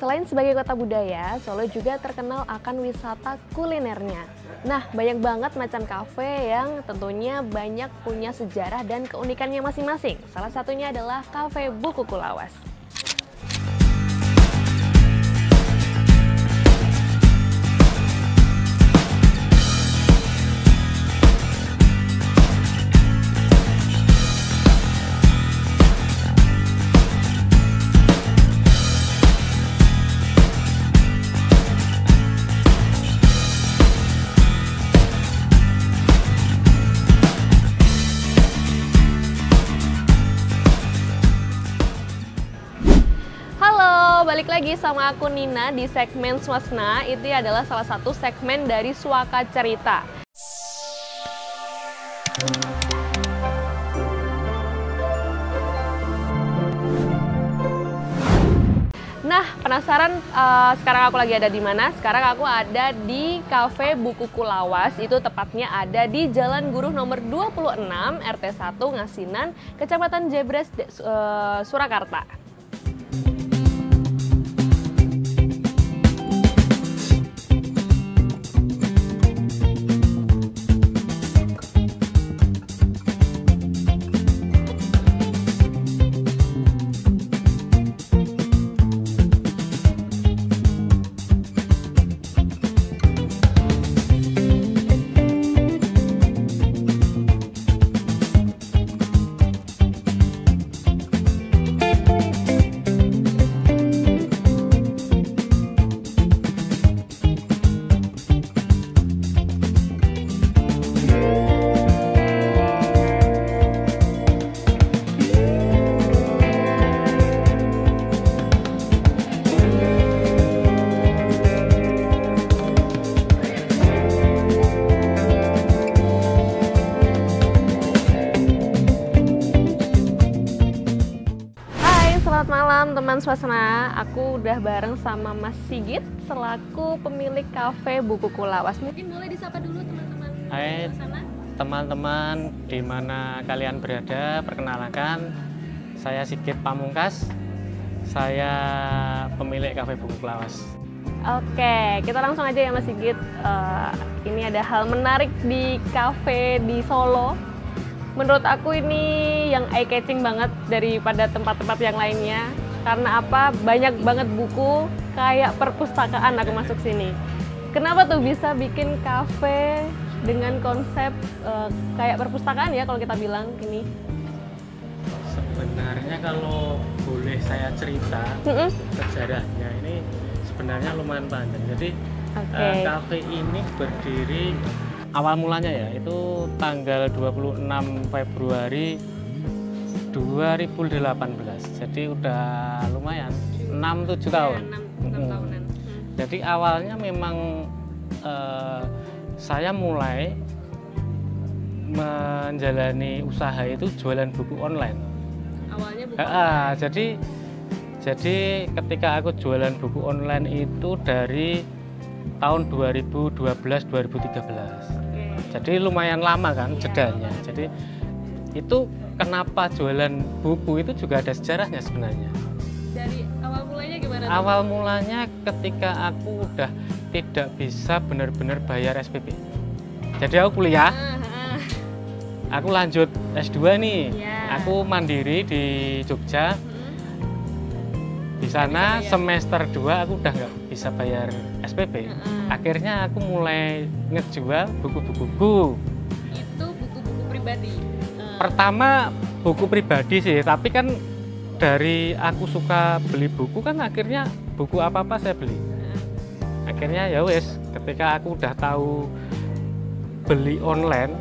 Selain sebagai kota budaya, Solo juga terkenal akan wisata kulinernya. Nah, banyak banget macam kafe yang tentunya banyak punya sejarah dan keunikannya masing-masing. Salah satunya adalah Kafe Bu Kuku Lawas. Balik lagi sama aku Nina di segmen Swasna. Itu adalah salah satu segmen dari Suaka Cerita. Nah, penasaran sekarang aku lagi ada di mana? Sekarang aku ada di Kafe Bu Kuku Lawas. Itu tepatnya ada di Jalan Guruh nomor 26 RT 1 Ngasinan, Kecamatan Jebres, Surakarta. Selamat malam teman Swasna, aku udah bareng sama Mas Sigit selaku pemilik Kafe Bu Kuku Lawas. Mungkin boleh disapa dulu teman-teman. Hai teman-teman, di mana kalian berada, perkenalkan saya Sigit Pamungkas, saya pemilik Kafe Bu Kuku Lawas. Oke, kita langsung aja ya Mas Sigit. Ini ada hal menarik di kafe di Solo. Menurut aku ini yang eye-catching banget daripada tempat-tempat yang lainnya. Karena apa? Banyak banget buku kayak perpustakaan aku masuk sini. Kenapa tuh bisa bikin kafe dengan konsep kayak perpustakaan ya kalau kita bilang ini? Sebenarnya kalau boleh saya cerita sejarahnya ini sebenarnya lumayan panjang. Jadi kafe ini berdiri awal mulanya ya itu tanggal 26 Februari 2018. Jadi udah lumayan 6-7 tahun. Ya, 6 tahunan. Jadi awalnya memang saya mulai menjalani usaha itu jualan buku online. Awalnya buku online. Jadi ketika aku jualan buku online itu dari tahun 2012-2013. Jadi lumayan lama kan jedanya. Jadi itu kenapa jualan buku itu juga ada sejarahnya sebenarnya. Dari awal mulanya gimana? Awal mulanya ketika aku udah tidak bisa benar-benar bayar SPP. Jadi aku kuliah, aku lanjut S2 nih. Aku mandiri di Jogja. Di sana semester 2 aku udah nggak bisa bayar SPP. Akhirnya aku mulai ngejual buku-buku. Itu buku-buku pribadi? Pertama buku pribadi sih, tapi kan dari aku suka beli buku kan akhirnya buku apa-apa saya beli. Akhirnya ya wes, ketika aku udah tahu beli online,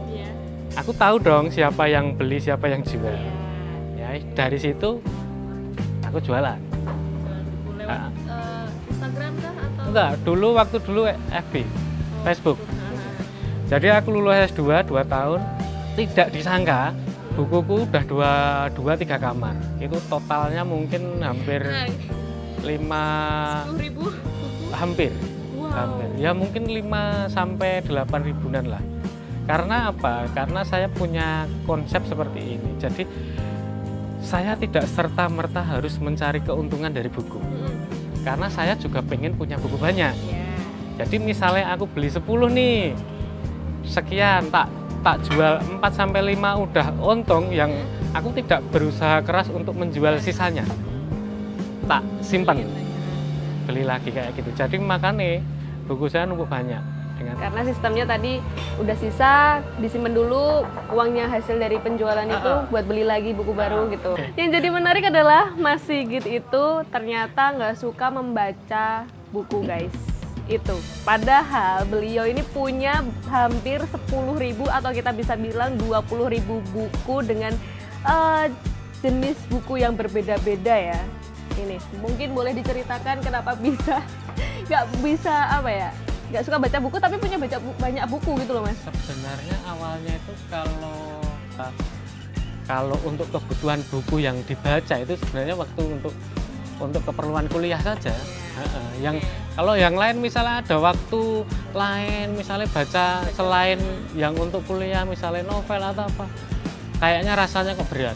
aku tahu dong siapa yang beli, siapa yang jual. Ya dari situ aku jualan. Instagram kah atau? Enggak, waktu dulu FB, Facebook. Jadi aku lulus S2 2 tahun, tidak disangka bukuku udah 2-3 kamar. Itu totalnya mungkin hampir 10.000 buku. Hampir. Ya mungkin 5-8 ribuan lah. Karena apa? Karena saya punya konsep seperti ini. Jadi saya tidak serta-merta harus mencari keuntungan dari buku. karena saya juga pengen punya buku banyak. Ya. Jadi misalnya aku beli 10 nih, sekian tak jual 4 sampai 5 udah untung, yang aku tidak berusaha keras untuk menjual sisanya. Tak simpan, beli lagi kayak gitu. Jadi makanya buku saya numpuk banyak. Karena sistemnya tadi udah sisa, disimpan dulu, uangnya hasil dari penjualan itu buat beli lagi buku baru gitu. Yang jadi menarik adalah Mas Sigit itu ternyata nggak suka membaca buku, guys. Itu. Padahal beliau ini punya hampir 10.000 atau kita bisa bilang 20.000 buku dengan jenis buku yang berbeda-beda ya. Ini mungkin boleh diceritakan kenapa bisa nggak bisa nggak suka baca buku tapi punya banyak buku gitu loh, Mas. Sebenarnya awalnya itu kalau untuk kebutuhan buku yang dibaca itu sebenarnya waktu untuk keperluan kuliah saja. Kalau yang lain misalnya ada waktu lain, misalnya baca selain yang untuk kuliah, misalnya novel atau apa, kayaknya rasanya kok berat.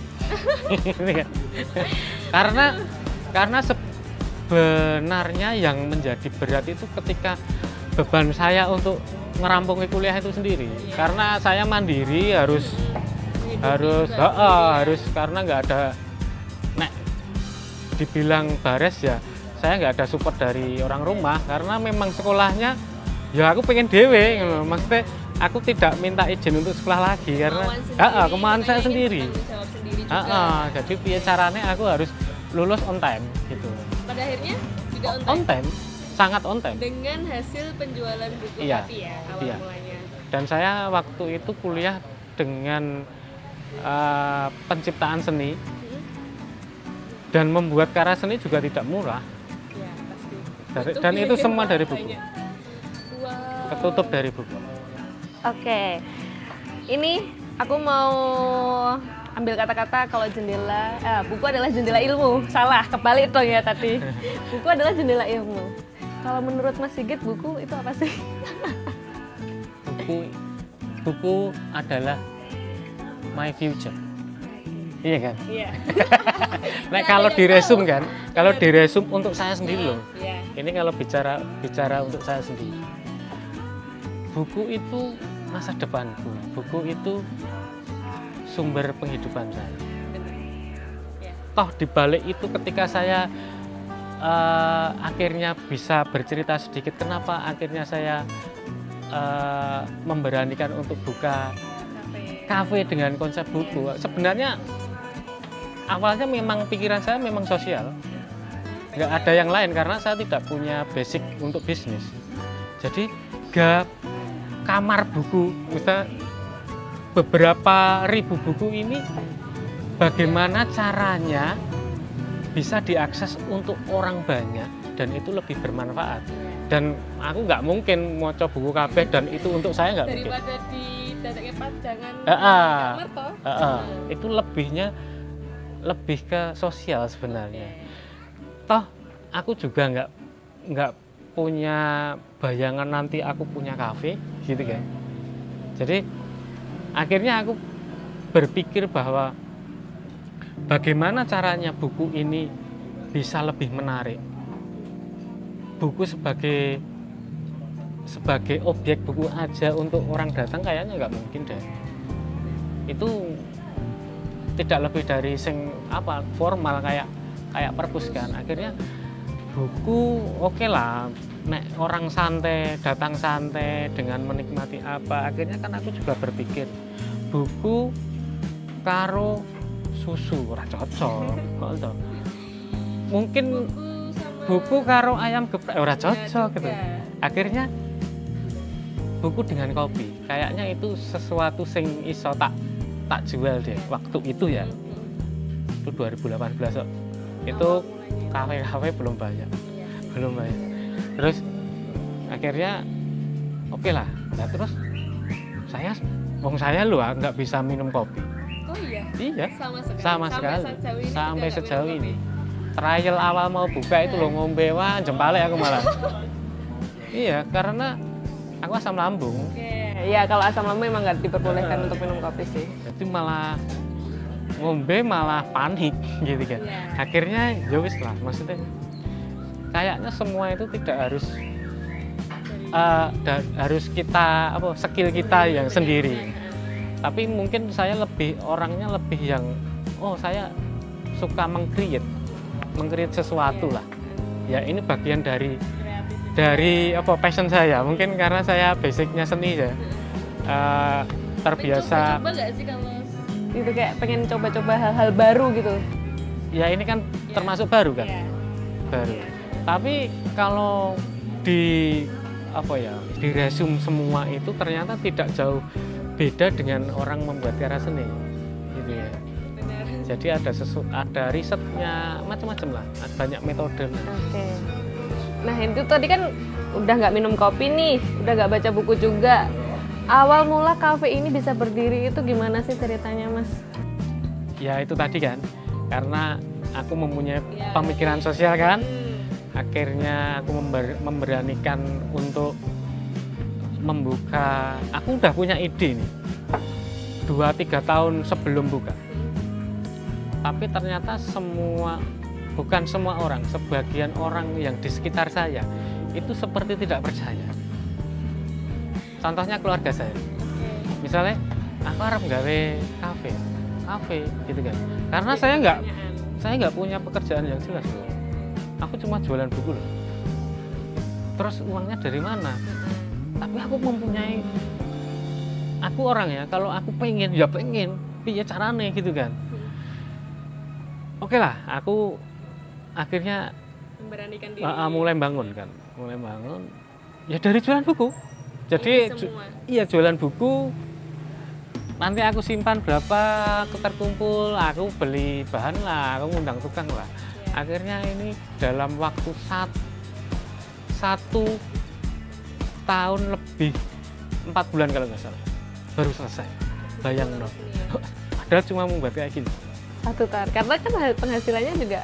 karena sebenarnya yang menjadi berat itu ketika beban saya untuk merampungi kuliah itu sendiri. Karena saya mandiri harus karena nggak ada dibilang bares ya, saya nggak ada support dari orang rumah karena memang sekolahnya ya aku pengen dewe, maksudnya aku tidak minta izin untuk sekolah lagi karena kemauan saya sendiri. Jadi biar caranya aku harus lulus on time gitu. Pada akhirnya juga on time, sangat on time. Dengan hasil penjualan buku tapi ya awal mulanya. Dan saya waktu itu kuliah dengan penciptaan seni. Dan membuat karya seni juga tidak murah. Ya, pasti. Dan itu semua dari buku. Wow. Ketutup dari buku. Oke. Ini aku mau ambil kata-kata kalau buku adalah jendela ilmu. Salah, kebalik dong ya tadi. Buku adalah jendela ilmu. Kalau menurut Mas Sigit, buku itu apa sih? Buku adalah my future. Iya kan? Iya. Nah, kalau diresum kan, kalau diresum untuk saya sendiri loh. Iya. Ini kalau bicara untuk saya sendiri. Buku itu masa depanku. Buku itu sumber penghidupan saya. Toh dibalik itu ketika saya akhirnya bisa bercerita sedikit kenapa akhirnya saya memberanikan untuk buka kafe dengan konsep buku. Sebenarnya awalnya memang pikiran saya memang sosial, nggak ada yang lain karena saya tidak punya basic untuk bisnis. Jadi kamar buku, misalnya beberapa ribu buku ini bagaimana caranya bisa diakses untuk orang banyak dan itu lebih bermanfaat. Dan aku nggak mungkin mau coba buku kabeh dan itu untuk saya nggak mungkin. Daripada di dadanya pajangan kamar toh. Itu lebih ke sosial sebenarnya. Toh aku juga nggak punya bayangan nanti aku punya kafe gitu kan. Jadi akhirnya aku berpikir bahwa bagaimana caranya buku ini bisa lebih menarik. Buku sebagai objek buku aja untuk orang datang kayaknya nggak mungkin deh. Itu tidak lebih dari formal kayak perpus kan. Akhirnya buku oke lah, nek orang santai datang santai dengan menikmati apa. Akhirnya kan aku juga berpikir buku karo susu ora cocok. Mungkin buku karo ayam geprek ora cocok gitu. Akhirnya buku dengan kopi kayaknya itu sesuatu sing iso tak jual deh waktu itu ya. Itu 2018 kok. Itu kafe-kafe belum banyak. Terus akhirnya oke lah. Nah, terus saya nggak bisa minum kopi. Oh iya? Iya. Sama sekali. Sampai sejauh ini. Trial awal mau buka itu lo ngombe wah jempale aku malah. Iya, karena aku asam lambung. Iya, kalau asam lambung memang nggak diperbolehkan untuk minum kopi sih. Jadi malah ngombe malah panik gitu kan. Akhirnya ya wis lah, maksudnya kayaknya semua itu tidak harus harus kita skill kita yang sendiri. Tapi mungkin saya orangnya lebih yang saya suka meng-create sesuatu lah. Ya ini bagian dari passion saya. Mungkin karena saya basicnya seni ya. Terbiasa. Coba nggak sih kalau itu kayak pengen coba-coba hal-hal baru gitu? Ya ini kan termasuk baru kan. Baru. Tapi kalau di resume semua itu ternyata tidak jauh beda dengan orang membuat karya seni gitu ya. Benar. Jadi ada risetnya macam-macam lah, banyak metode. Oke. Nah itu tadi kan udah nggak minum kopi nih, udah nggak baca buku juga. Awal mula kafe ini bisa berdiri itu gimana sih ceritanya, Mas? Ya itu tadi kan, karena aku mempunyai pemikiran sosial kan, akhirnya aku memberanikan untuk membuka. Aku udah punya ide nih 2-3 tahun sebelum buka, tapi ternyata bukan semua orang, sebagian orang yang di sekitar saya itu seperti tidak percaya. Contohnya keluarga saya, misalnya aku harap gawe kafe gitu kan, karena saya nggak punya pekerjaan yang jelas loh. Aku cuma jualan buku loh. Terus uangnya dari mana? Tapi aku orangnya kalau aku pengen, piye carane gitu kan. Oke lah, aku akhirnya Memberanikan diri. mulai bangun ya dari jualan buku. Jadi jualan buku, nanti aku simpan berapa, aku terkumpul, aku beli bahan lah, aku ngundang tukang lah. Akhirnya ini dalam waktu 1 tahun lebih, 4 bulan kalau nggak salah, baru selesai. Bayang no. Padahal cuma membuat kayak gini. 1 tahun, karena kan penghasilannya juga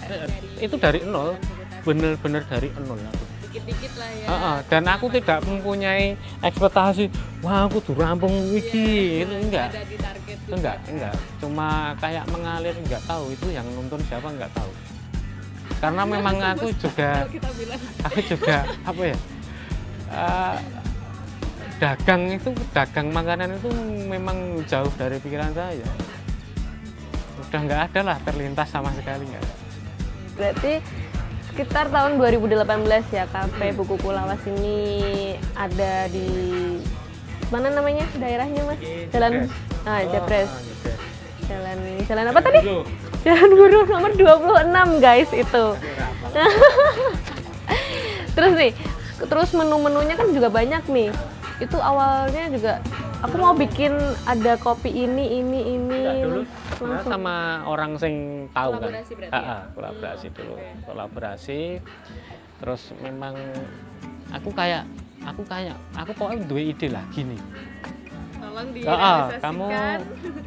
itu dari nol, bener-bener dari nol aku. Dikit-dikit lah ya. Dan aku tidak mempunyai ekspektasi, wah aku tuh rampung wiki, itu enggak. Ada di target juga. Enggak. Cuma kayak mengalir, enggak tahu itu yang nonton siapa, enggak tahu. Karena memang aku juga dagang makanan itu memang jauh dari pikiran saya. Udah nggak ada lah terlintas sama sekali, nggak ada. Berarti sekitar tahun 2018 ya kafe Buku Lawas ini ada di mana namanya daerahnya, Mas? Jalan Jepres. Jalan apa tadi? Jalan Buruh nomor 26 guys itu. Terus menu-menunya kan juga banyak nih. Itu awalnya juga aku mau bikin ada kopi ini. Dulu sama orang sing tahu kan. Kolaborasi dulu. Kolaborasi. Terus memang aku pokoknya dua ide lah gini. Tolong direalisasikan. Kamu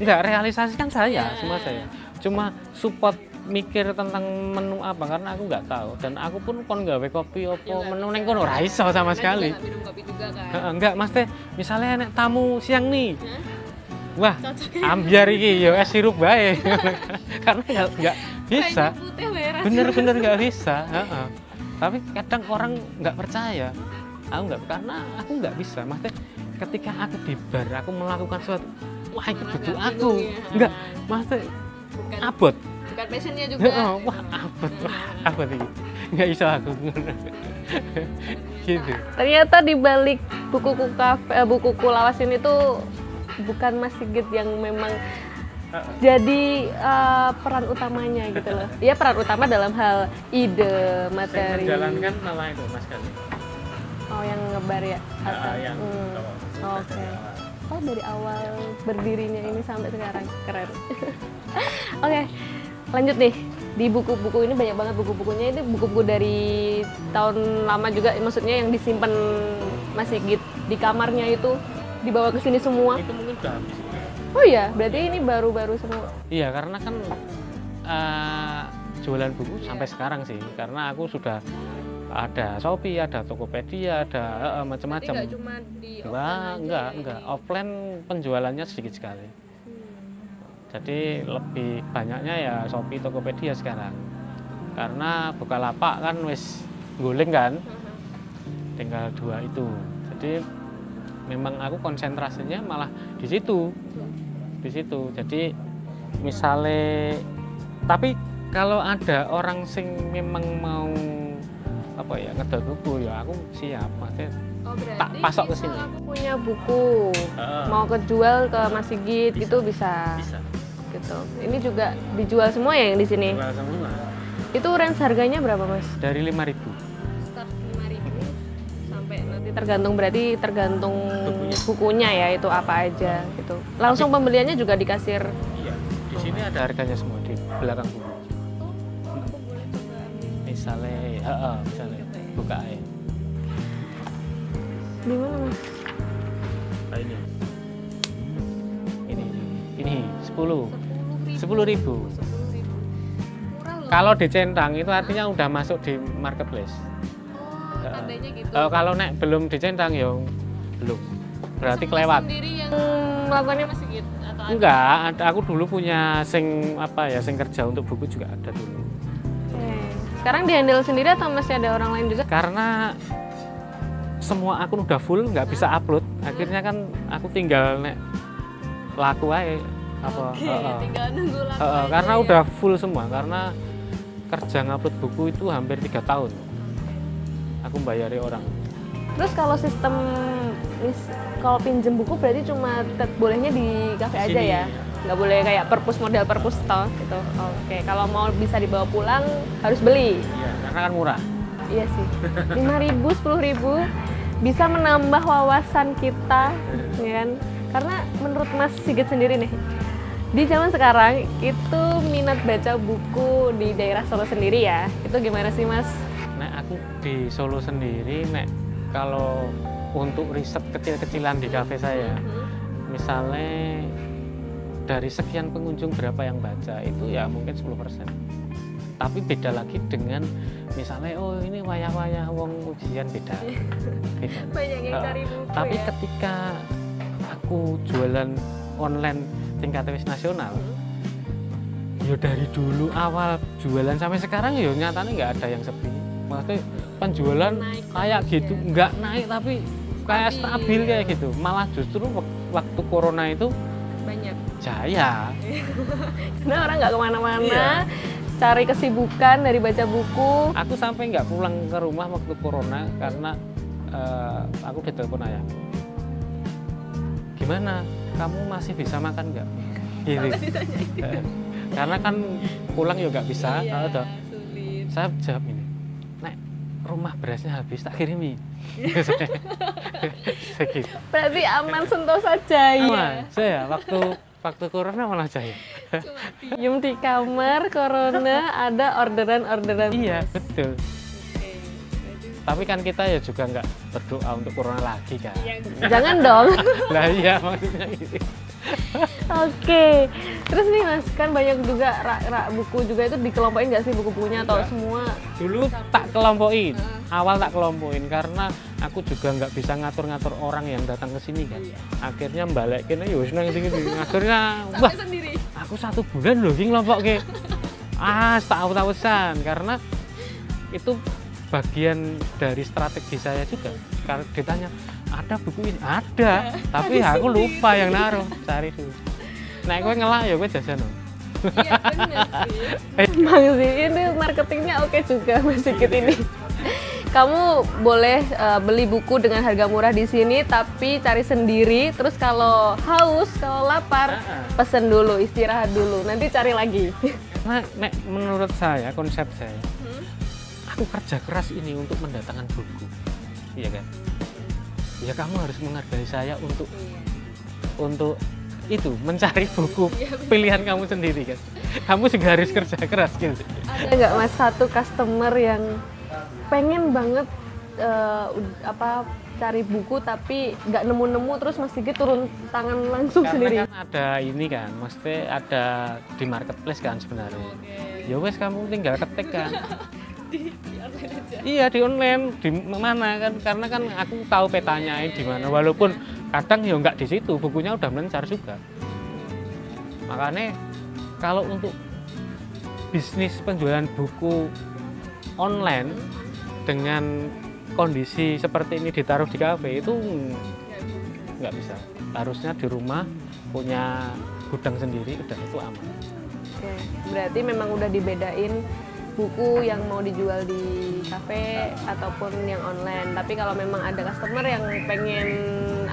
tidak realisasikan semua saya. Cuma support mikir tentang menu apa karena aku nggak tahu dan aku pun kon gawe kopi menu neng kono ora iso sama sekali. Enggak minum kopi juga kan? Enggak, Mas teh. Misalnya nek tamu siang nih. Wah, ambiar iki ya es sirup bae. Karena nggak bisa. Bener-bener nggak bisa. Tapi kadang orang nggak percaya. Karena aku nggak bisa. Mas teh, ketika aku di bar, aku melakukan sesuatu. Wah, itu butuh aku. Enggak, Mas teh abot. Bukan passionnya juga. Wah, abot ini. Nggak bisa aku. Gitu. Ternyata di balik buku Lawas ini tuh bukan Mas Sigit yang memang jadi peran utamanya gitu loh. Dia peran utama dalam hal ide, materi. Yang menjalankan malah itu Mas Gali. Oh, yang ngebar ya? Oke. Oh, dari awal berdirinya ini sampai sekarang. Keren. Oke, lanjut nih. Di buku-buku ini banyak banget buku-bukunya. Ini buku-buku dari tahun lama juga, maksudnya yang disimpan Mas Sigit di kamarnya itu dibawa ke sini semua. Itu mungkin udah habis. Oh iya, berarti ini baru-baru semua. Iya, karena kan jualan buku sampai sekarang sih. Karena aku sudah ada Shopee, ada Tokopedia, ada macam-macam. Nggak cuma di offline enggak. Offline penjualannya sedikit sekali. Jadi lebih banyaknya ya Shopee, Tokopedia sekarang. Karena Bukalapak kan wis guling kan, tinggal 2 itu. Jadi memang aku konsentrasinya malah di situ. Jadi misalnya, tapi kalau ada orang sing memang mau apa ya ngedol buku ya aku siap, maksudnya tak pasok ke sini. Aku punya buku, mau kejual ke Mas Sigit itu bisa. Gitu. Ini juga dijual semua ya yang di sini. Jual semua. Itu range harganya berapa Mas? Dari 5.000. Start 5.000 sampai nanti tergantung bukunya ya itu apa aja gitu. Langsung pembeliannya juga di kasir. Iya. Di sini ada harganya semua di belakang buku. Aku boleh coba ambil. Misalnya buka aja. Di mana Mas? Nah, ini 10.000. Kalau dicentang itu artinya udah masuk di marketplace. Tandanya gitu. Kalau nek belum dicentang ya belum. Berarti kelewat. Sendiri yang melakukannya Mas Sigit atau Enggak, aku dulu punya sing kerja untuk buku juga ada dulu. Sekarang di-handle sendiri atau masih ada orang lain juga? Karena semua akun udah full, nggak bisa upload. Akhirnya kan aku tinggal nek laku aja tinggal nunggu laku karena udah full semua, karena kerja ngupload buku itu hampir 3 tahun aku bayari orang. Terus kalau sistem kalau pinjem buku berarti cuma bolehnya di kafe aja ya? Nggak boleh kayak model perpus toh gitu? Oke, kalau mau bisa dibawa pulang harus beli? Iya, karena kan murah. Iya sih, 5.000, 10.000 bisa menambah wawasan kita ya kan? Karena menurut Mas Sigit sendiri nih, di zaman sekarang itu minat baca buku di daerah Solo sendiri ya, itu gimana sih Mas? Nek aku di Solo sendiri, nek kalau untuk riset kecil-kecilan di kafe saya, misalnya dari sekian pengunjung berapa yang baca, itu ya mungkin 10%. Tapi beda lagi dengan misalnya, oh ini wayah-wayah wong ujian, beda. Banyak yang cari buku tapi ya? ketika aku jualan online tingkat nasional, ya dari dulu awal jualan sampai sekarang ya nyatanya nggak ada yang sepi. Maksudnya penjualan naik kayak gitu, ya? nggak naik tapi kayak stabil kayak gitu. Malah justru waktu corona itu Banyak. jaya. Karena orang nggak kemana-mana, Iya. cari kesibukan dari baca buku. Aku sampai nggak pulang ke rumah waktu corona karena aku ditelepon ayah. Gimana? Kamu masih bisa makan nggak? Gitu. Karena kan pulang ya nggak bisa. Sulit. Saya jawab ini, Nek, rumah berasnya habis, tak kirimi. Segitu. Berarti aman sentosa jaya. Aman. Saya waktu corona malah jaya. Cuma diem di kamar, corona ada orderan-orderan. Iya, betul. Tapi kan kita ya juga nggak berdoa untuk corona lagi kan. Jangan dong. Lah iya maksudnya gitu. Oke. Terus nih Mas, kan banyak juga rak buku juga itu dikelompokin nggak sih buku-bukunya atau semua? Dulu tak kelompokin, awal tak kelompokin karena aku juga nggak bisa ngatur-ngatur orang yang datang ke sini kan. Akhirnya balikin ya wis nang ngene. Akhirnya wah, Sendiri. aku 1 bulan loh sing ngelompokke. Tak awet-awetan karena itu bagian dari strategi saya juga. Kalau ditanya ada buku ini, ada, tapi aku lupa yang naruh, cari dulu. Nah, kowe ngelak ya kowe jajan. Iya bener sih. Emang sih ini marketingnya oke juga Mas Sigit ini. Kamu boleh beli buku dengan harga murah di sini, tapi cari sendiri. Terus kalau haus, kalau lapar, pesen dulu, istirahat dulu, nanti cari lagi. Nah, menurut saya, konsep saya, aku kerja keras ini untuk mendatangkan buku, iya kan? Ya kamu harus menghargai saya untuk itu mencari buku pilihan kamu sendiri kan. Kamu juga harus kerja keras gitu. Ada nggak Mas satu customer yang pengen banget cari buku tapi nggak nemu-nemu, terus Mas Sigit turun tangan langsung Karena sendiri? kan ada ini kan, mesti ada di marketplace kan sebenarnya. Ya wes kamu tinggal ketik kan. Iya di online, di mana kan? Karena kan aku tahu petanya di mana. Walaupun kadang ya nggak di situ, bukunya udah melencar juga. Makanya kalau untuk bisnis penjualan buku online dengan kondisi seperti ini ditaruh di kafe itu nggak bisa. Harusnya di rumah punya gudang sendiri, udah itu aman. Oke, berarti memang udah dibedain buku yang mau dijual di kafe ataupun yang online. Tapi kalau memang ada customer yang pengen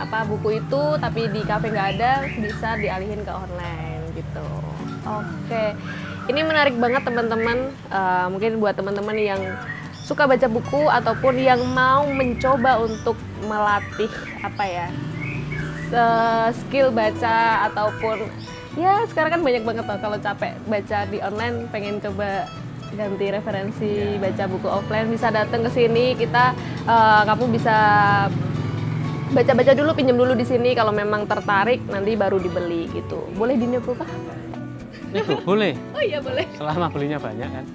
buku itu tapi di kafe nggak ada, bisa dialihin ke online gitu. Oke, ini menarik banget teman-teman. Mungkin buat teman-teman yang suka baca buku ataupun yang mau mencoba untuk melatih skill baca, ataupun ya sekarang kan banyak banget kalau capek baca di online, pengen coba ganti referensi baca buku offline, bisa datang ke sini. Kamu bisa baca-baca dulu, pinjam dulu di sini. Kalau memang tertarik nanti baru dibeli gitu. Boleh dinego kah? Nego boleh. Oh iya boleh. Selama belinya banyak kan.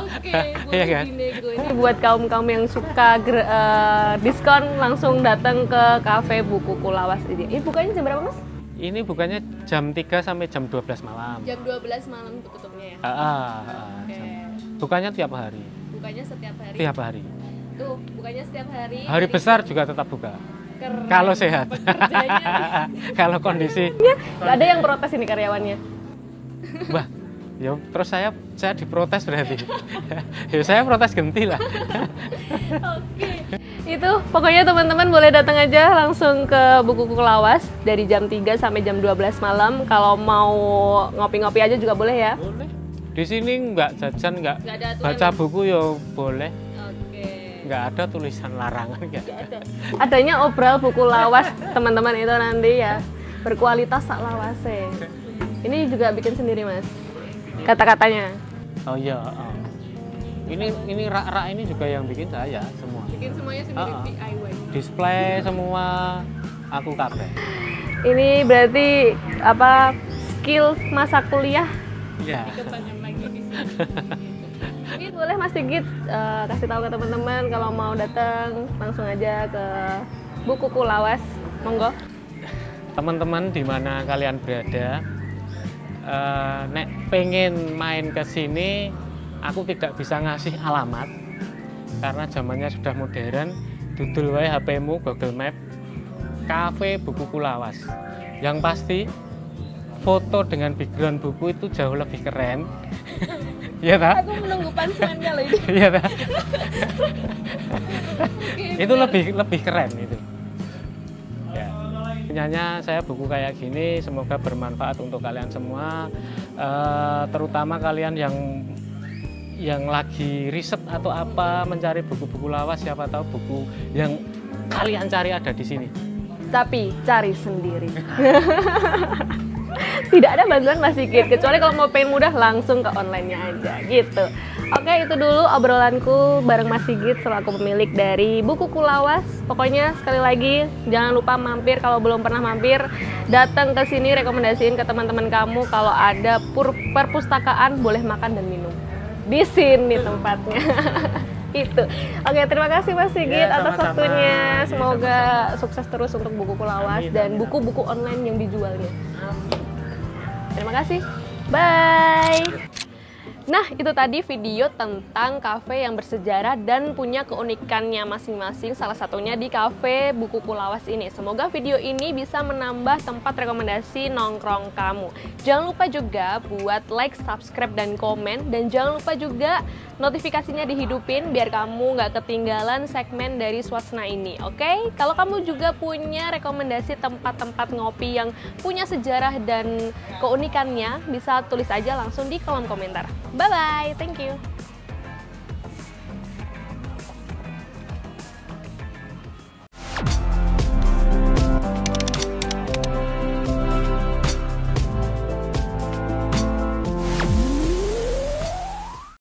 Oke, boleh Iya kan? dinego. Ini buat kaum yang suka diskon, langsung datang ke kafe Buku Kulawas ini. Ini bukanya jam berapa, Mas? Ini bukannya jam 3 sampai jam 12 malam. Jam 12 malam tutupnya ya? Oke. Bukannya tiap hari. Bukanya setiap hari? Tiap hari. Tuh, bukanya setiap hari. Hari besar juga tetap buka. Keren. Kalau sehat. Pekerjanya. Kalau kondisi. Nggak ada yang protes ini karyawannya? Wah, ya terus saya diprotes berarti. Ya saya protes ganti lah. Oke. Itu pokoknya teman-teman boleh datang aja langsung ke Buku Kulawas dari jam 3 sampai jam 12 malam. Kalau mau ngopi-ngopi aja juga boleh ya? Boleh. Di sini nggak jajan, nggak Nggak ada aturan, baca Mas? buku ya boleh. Oke. Nggak ada tulisan larangan, nggak ada. Adanya obral buku lawas teman-teman itu nanti ya, berkualitas sak lawase. Ini juga bikin sendiri, Mas, kata-katanya. Oh iya. Ini rak-rak ini juga yang bikin saya semua. Bikin semuanya sendiri DIY. Display semua aku kabeh. Ini berarti skill masa kuliah Iya. dikembangkan lagi di sini. Mungkin boleh Mas Sigit kasih tahu ke teman-teman kalau mau datang langsung aja ke Buku Kulawas, monggo. Teman-teman di mana kalian berada, nek pengen main ke sini, aku tidak bisa ngasih alamat karena zamannya sudah modern. Dudul wae HP-mu Google Map, Cafe Buku Kulawas. Yang pasti foto dengan background buku itu jauh lebih keren. Iya tak? Aku menunggu punchline kali ini. Iya tak? Itu lebih keren itu. Ya. Punyanya saya buku kayak gini, semoga bermanfaat untuk kalian semua, terutama kalian yang lagi riset atau apa, mencari buku-buku lawas, siapa tahu buku yang kalian cari ada di sini. Tapi cari sendiri. Tidak ada bantuan Mas Sigit, kecuali kalau mau pengen mudah langsung ke online-nya aja gitu. Oke, itu dulu obrolanku bareng Mas Sigit selaku pemilik dari Buku Kulawas. Pokoknya sekali lagi jangan lupa mampir, kalau belum pernah mampir, datang ke sini, rekomendasiin ke teman-teman kamu kalau ada perpustakaan boleh makan dan minum. Di sini tempatnya. Itu. Oke, terima kasih Mas Sigit atas waktunya. Semoga sukses terus untuk Buku Kulawas dan buku-buku online yang dijualnya. Terima kasih. Bye. Nah, itu tadi video tentang kafe yang bersejarah dan punya keunikannya masing-masing, salah satunya di kafe Buku Kulawas ini. Semoga video ini bisa menambah tempat rekomendasi nongkrong kamu. Jangan lupa juga buat like, subscribe, dan komen. Dan jangan lupa juga notifikasinya dihidupin biar kamu nggak ketinggalan segmen dari Swasna ini, oke? Kalau kamu juga punya rekomendasi tempat-tempat ngopi yang punya sejarah dan keunikannya, bisa tulis aja langsung di kolom komentar. Bye-bye, thank you.